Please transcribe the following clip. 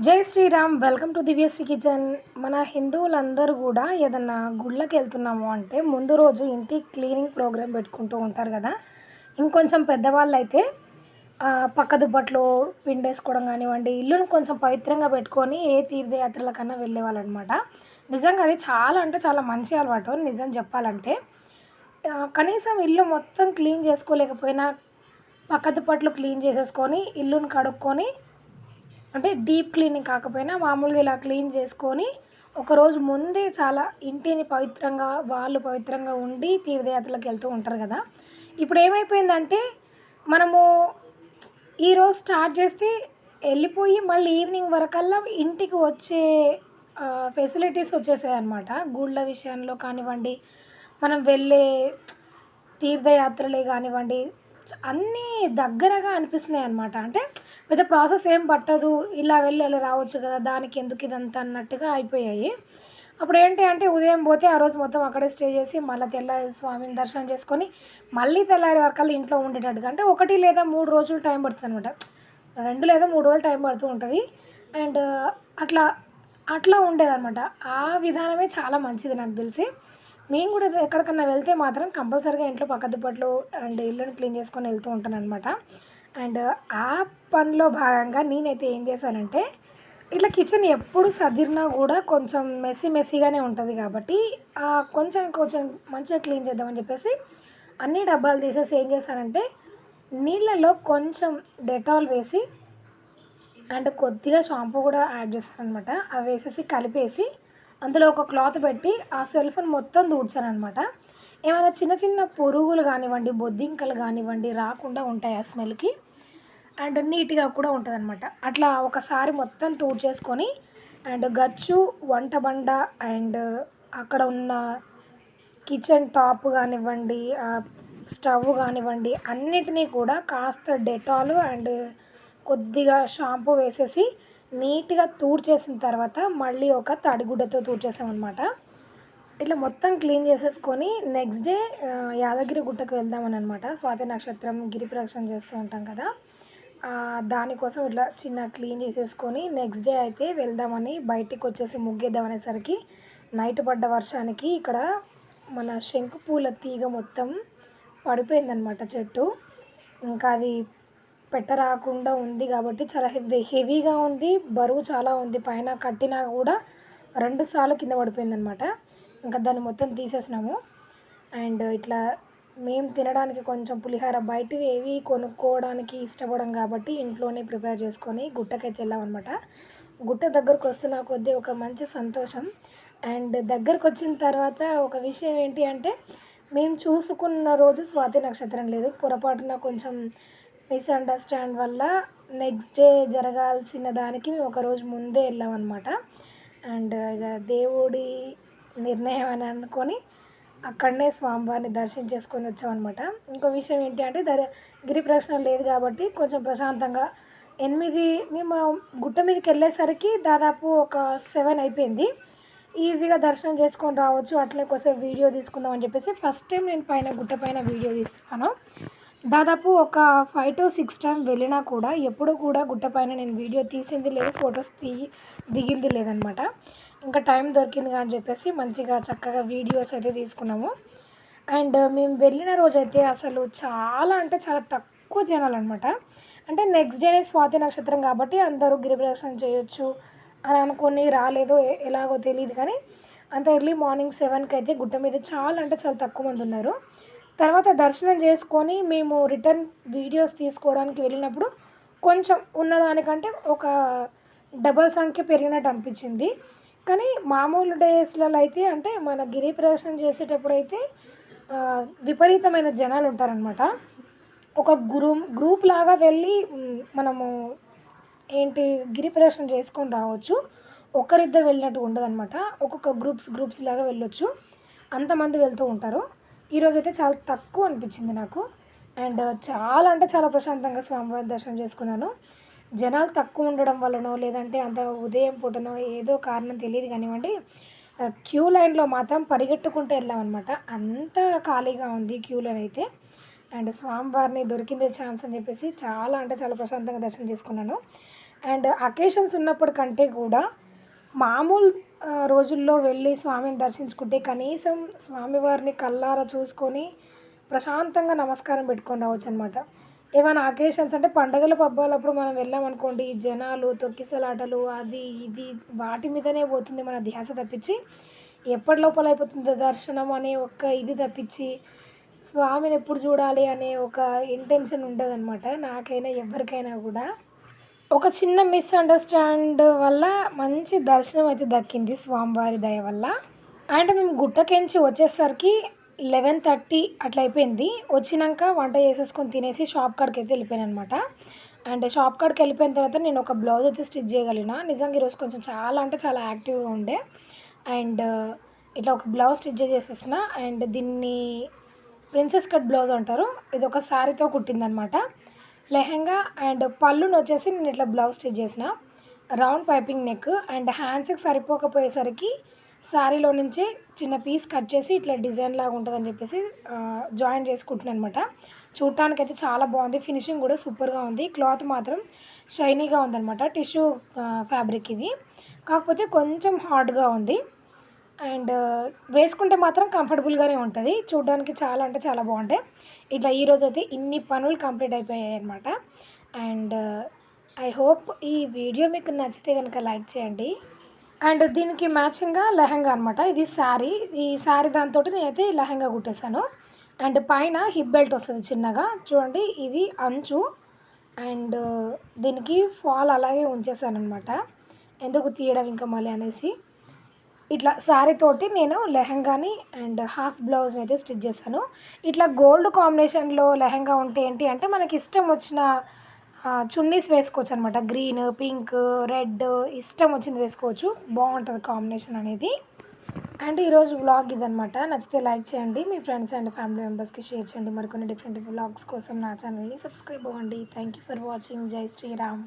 జై Shriram. Welcome to Divyashri kitchen. మన హిందువులందరూ కూడా ఏదన్నా గుళ్ళకి వెళ్తున్నాము అంటే ముందు రోజు ఇంటి క్లీనింగ్ ప్రోగ్రామ్ పెట్టుకుంటూ ఉంటారు కదా. ఇంకొంచెం పెద్దవాళ్ళు అయితే పక్క దుప్పట్లు పిండేసుకోవడం కానివ్వండి, ఇల్లును కొంచెం పవిత్రంగా పెట్టుకొని ఏ తీర్థయాత్రలకన్నా వెళ్ళేవాళ్ళు అనమాట. నిజంగా అది చాలా అంటే చాలా మంచి అలవాటు నిజం చెప్పాలంటే. కనీసం ఇల్లు మొత్తం క్లీన్ చేసుకోలేకపోయినా పక్క దుప్పట్లు క్లీన్ చేసేసుకొని ఇల్లును కడుక్కొని, అంటే డీప్ క్లీనింగ్ కాకపోయినా మామూలుగా ఇలా క్లీన్ చేసుకొని ఒకరోజు ముందే చాలా ఇంటిని పవిత్రంగా వాళ్ళు పవిత్రంగా ఉండి తీర్థయాత్రలకు వెళ్తూ ఉంటారు కదా. ఇప్పుడు ఏమైపోయిందంటే మనము ఈరోజు స్టార్ట్ చేస్తే వెళ్ళిపోయి మళ్ళీ ఈవినింగ్ వరకల్లా ఇంటికి వచ్చే ఫెసిలిటీస్ వచ్చేసాయి అన్నమాట. గుళ్ళ విషయంలో కానివ్వండి, మనం వెళ్ళే తీర్థయాత్రలే కానివ్వండి, అన్నీ దగ్గరగా అనిపిస్తున్నాయి అన్నమాట. అంటే పెద్ద ప్రాసెస్ ఏం పట్టదు, ఇలా వెళ్ళి అలా రావచ్చు కదా, దానికి ఎందుకు ఇదంతా అన్నట్టుగా అయిపోయాయి. అప్పుడు ఏంటి అంటే ఉదయం పోతే ఆ రోజు మొత్తం అక్కడే స్టే చేసి మళ్ళీ తెల్లారి స్వామిని దర్శనం చేసుకొని మళ్ళీ తెల్లారి వరకల్లా ఇంట్లో ఉండేటట్టుగా, అంటే 1 లేదా 3 రోజులు టైం పడుతుంది అనమాట. 2 లేదా 3 రోజులు టైం పడుతూ ఉంటుంది. అండ్ అట్లా అట్లా ఉండేదన్నమాట. ఆ విధానమే చాలా మంచిది నాకు తెలిసి. మేము కూడా ఎక్కడికన్నా వెళ్తే మాత్రం కంపల్సరీగా ఇంట్లో పక్క దుప్పట్లు అండ్ ఇల్లుని క్లీన్ చేసుకొని వెళ్తూ ఉంటానన్నమాట. అండ్ ఆ పనిలో భాగంగా నేనైతే ఏం చేశానంటే, ఇట్లా కిచెన్ ఎప్పుడు సర్దినా కూడా కొంచెం మెస్సీగానే ఉంటుంది కాబట్టి కొంచెం కొంచెం మంచిగా క్లీన్ చేద్దామని చెప్పేసి అన్ని డబ్బాలు తీసేసి ఏం చేశానంటే, నీళ్ళలో కొంచెం డెటాల్ వేసి అండ్ కొద్దిగా షాంపూ కూడా యాడ్ చేస్తాను అనమాట. అవి వేసేసి కలిపేసి అందులో ఒక క్లాత్ పెట్టి ఆ సెల్ఫ్ని మొత్తం తుడిచాననమాట. ఏమైనా చిన్న చిన్న పురుగులు కానివ్వండి, బొద్దింకలు కానివ్వండి రాకుండా ఉంటాయి ఆ స్మెల్కి. అండ్ నీట్గా కూడా ఉంటుందన్నమాట. అట్లా ఒకసారి మొత్తం తుడిచేసుకొని అండ్ గచ్చు, వంట బండ అండ్ అక్కడ ఉన్న కిచెన్ టాప్ కానివ్వండి, స్టవ్ కానివ్వండి, అన్నిటినీ కూడా కాస్త డెటాలు అండ్ కొద్దిగా షాంపూ వేసేసి నీట్గా తుడిచేసిన తర్వాత మళ్ళీ ఒక తడిగుడ్డతో తుడిచేసామన్నమాట. ఇట్లా మొత్తం క్లీన్ చేసేసుకొని నెక్స్ట్ డే యాదగిరి గుట్టకు వెళ్దామని అనమాట. స్వాతి నక్షత్రం గిరి ప్రదక్షిణ చేస్తూ ఉంటాం కదా, దానికోసం ఇట్లా చిన్న క్లీన్ చేసేసుకొని నెక్స్ట్ డే అయితే వెళ్దామని బయటికి వచ్చేసి ముగ్గేద్దాం అనేసరికి నైట్ పడ్డ వర్షానికి ఇక్కడ మన శంకు పూల తీగ మొత్తం పడిపోయిందనమాట చెట్టు. ఇంకా అది పెట్టరాకుండా ఉంది కాబట్టి చాలా హెవీగా ఉంది, బరువు చాలా ఉంది. పైన కట్టినా కూడా 2 సార్లు కింద పడిపోయిందనమాట. ఇంకా దాన్ని మొత్తం తీసేసినాము. అండ్ ఇట్లా మేము తినడానికి కొంచెం పులిహోర బయటవి ఏవి కొనుక్కోవడానికి ఇష్టపడం కాబట్టి ఇంట్లోనే ప్రిపేర్ చేసుకొని గుట్టకైతే వెళ్ళామన్నమాట. గుట్ట దగ్గరకు వస్తున్న కొద్దీ ఒక మంచి సంతోషం. అండ్ దగ్గరకు వచ్చిన తర్వాత ఒక విషయం ఏంటి అంటే, మేము చూసుకున్న రోజు స్వాతి నక్షత్రం లేదు, పొరపాటున కొంచెం మిస్అండర్స్టాండ్ వల్ల నెక్స్ట్ డే జరగాల్సిన దానికి మేము ఒకరోజు ముందే వెళ్ళామన్నమాట. అండ్ ఇక దేవుడి నిర్ణయం అని అనుకొని అక్కడనే స్వామివారిని దర్శించేసుకొని వచ్చామన్నమాట. ఇంకో విషయం ఏంటి అంటే గిరి ప్రదక్షిణ లేదు కాబట్టి కొంచెం ప్రశాంతంగా 8 మేము గుట్ట మీదకి వెళ్ళేసరికి దాదాపు ఒక 7 అయిపోయింది. ఈజీగా దర్శనం చేసుకొని రావచ్చు, అట్లే కొద్దిసేపు వీడియో తీసుకుందాం అని చెప్పేసి ఫస్ట్ టైం నేను గుట్ట పైన వీడియో తీస్తున్నాను. దాదాపు ఒక 5 to 6 టైం వెళ్ళినా కూడా ఎప్పుడు కూడా గుట్ట పైన నేను వీడియో తీసింది లేదు, ఫొటోస్ దిగింది లేదనమాట. ఇంకా టైం దొరికింది అని చెప్పేసి మంచిగా చక్కగా వీడియోస్ అయితే తీసుకున్నాము. అండ్ మేము వెళ్ళిన రోజైతే అసలు చాలా అంటే చాలా తక్కువ జనాలు అనమాట. అంటే నెక్స్ట్ డే స్వాతి నక్షత్రం కాబట్టి అందరూ గిరిప్రదక్షిణ చేయొచ్చు అని అనుకొని రాలేదు, ఎలాగో తెలియదు. కానీ అంత ఎర్లీ మార్నింగ్ 7కి అయితే గుట్ట మీద చాలా అంటే చాలా తక్కువ మంది ఉన్నారు. తర్వాత దర్శనం చేసుకొని మేము రిటర్న్ వీడియోస్ తీసుకోవడానికి వెళ్ళినప్పుడు కొంచెం ఉన్నదానికంటే ఒక డబల్ సంఖ్య పెరిగినట్టు అనిపించింది. కానీ మామూలు డేస్లలో అయితే, అంటే మన గిరి ప్రదక్షిణ చేసేటప్పుడు అయితే విపరీతమైన జనాలు ఉంటారనమాట. ఒక గ్రూప్ లాగా వెళ్ళి మనము ఏంటి గిరి ప్రదక్షిణ చేసుకొని రావచ్చు. ఒకరిద్దరు వెళ్ళినట్టు ఉండదన్నమాట. ఒక్కొక్క గ్రూప్స్ లాగా వెళ్ళొచ్చు, అంతమంది వెళ్తూ ఉంటారు. ఈరోజైతే చాలా తక్కువ అనిపించింది నాకు. అండ్ చాలా అంటే చాలా ప్రశాంతంగా స్వామివారి దర్శనం చేసుకున్నాను. జనాలు తక్కువ ఉండడం వల్లనో లేదంటే అంత ఉదయం పూటనో ఏదో కారణం తెలియదు కానివ్వండి, క్యూ లైన్లో మాత్రం పరిగెట్టుకుంటూ వెళ్ళామన్నమాట. అంత ఖాళీగా ఉంది క్యూ లైన్ అయితే. అండ్ స్వామివారిని దొరికిందే ఛాన్స్ అని చెప్పేసి చాలా అంటే చాలా ప్రశాంతంగా దర్శనం చేసుకున్నాను. అండ్ అకేషన్స్ ఉన్నప్పుడు కంటే కూడా మామూలు రోజుల్లో వెళ్ళి స్వామిని దర్శించుకుంటే కనీసం స్వామివారిని కళ్ళారా చూసుకొని ప్రశాంతంగా నమస్కారం పెట్టుకొని రావచ్చు అనమాట. ఏమైనా అకేషన్స్ అంటే పండగల పబ్బాలప్పుడు మనం వెళ్ళామనుకోండి, జనాలు, తొక్కిసలాటలు అది ఇది వాటి మీదనే పోతుంది మన ధ్యాస తప్పించి, ఎప్పటి లోపల అయిపోతుందో దర్శనం అనే ఒక ఇది తప్పించి, స్వామిని ఎప్పుడు చూడాలి అనే ఒక ఇంటెన్షన్ ఉండదనమాట నాకైనా ఎవరికైనా కూడా. ఒక చిన్న మిస్‌అండర్‌స్టాండ్ వల్ల మంచి దర్శనం అయితే దక్కింది స్వామివారి దయ వల్ల. అండ్ మేము గుట్టకెంచి వచ్చేసరికి 11:30 అట్లా అయిపోయింది. వచ్చినంక వంట చేసేసుకొని తినేసి షాప్ కాడికైతే వెళ్ళిపోయాననమాట. అండ్ షాప్ కాడికి వెళ్ళిపోయిన తర్వాత నేను ఒక బ్లౌజ్ అయితే స్టిచ్ చేయగలిగిన. నిజంగా ఈరోజు కొంచెం చాలా అంటే చాలా యాక్టివ్‌గా ఉండే. అండ్ ఇట్లా ఒక బ్లౌజ్ స్టిచ్ చేసేసిన. అండ్ దీన్ని ప్రిన్సెస్ కట్ బ్లౌజ్ అంటారు. ఇది ఒక శారీతో కుట్టిందనమాట. లెహెంగా అండ్ పళ్ళుని వచ్చేసి నేను ఇట్లా బ్లౌజ్ స్టిచ్ చేసిన. రౌండ్ పైపింగ్ నెక్ అండ్ హ్యాండ్స్కి సరిపోకపోయేసరికి శారీలో నుంచే చిన్న పీస్ కట్ చేసి ఇట్లా డిజైన్ లాగా ఉంటుందని చెప్పేసి జాయిన్ చేసుకుంటున్నాను అనమాట. చూడటానికైతే చాలా బాగుంది. ఫినిషింగ్ కూడా సూపర్గా ఉంది. క్లాత్ మాత్రం షైనీగా ఉందన్నమాట. టిష్యూ ఫ్యాబ్రిక్ ఇది, కాకపోతే కొంచెం హార్డ్గా ఉంది. అండ్ వేసుకుంటే మాత్రం కంఫర్టబుల్గానే ఉంటుంది. చూడడానికి చాలా అంటే చాలా బాగుంటాయి. ఇట్లా ఈరోజైతే ఇన్ని పనులు కంప్లీట్ అయిపోయాయి అనమాట. అండ్ ఐ హోప్ ఈ వీడియో మీకు నచ్చితే కనుక లైక్ చేయండి. అండ్ దీనికి మ్యాచింగ్గా లెహంగా అనమాట. ఇది శారీ. ఈ శారీ దాంతో నేనైతే లెహంగా కుట్టేశాను. అండ్ పైన హిప్ బెల్ట్ వస్తుంది చిన్నగా, చూడండి ఇది అంచు. అండ్ దీనికి ఫాల్ అలాగే ఉంచేసాను అనమాట, ఎందుకు తీయడం ఇంకా మళ్ళీ అనేసి. ఇట్లా శారీ తోటి నేను లెహంగాని అండ్ హాఫ్ బ్లౌజ్ని అయితే స్టిచ్ చేశాను. ఇట్లా గోల్డ్ కాంబినేషన్లో లెహంగా ఉంటే ఏంటి అంటే మనకి ఇష్టం వచ్చిన చున్నీస్ వేసుకోవచ్చు అనమాట. గ్రీన్, పింక్, రెడ్ ఇష్టం వచ్చింది వేసుకోవచ్చు. బాగుంటుంది కాంబినేషన్ అనేది. అండ్ ఈరోజు వ్లాగ్ ఇదనమాట. నచ్చితే లైక్ చేయండి, మీ ఫ్రెండ్స్ అండ్ ఫ్యామిలీ మెంబర్స్కి షేర్ చేయండి. మరికొన్ని డిఫరెంట్ వ్లాగ్స్ కోసం నా ఛానల్ని సబ్స్క్రైబ్ అవ్వండి. Thank you for watching. జై శ్రీరామ్.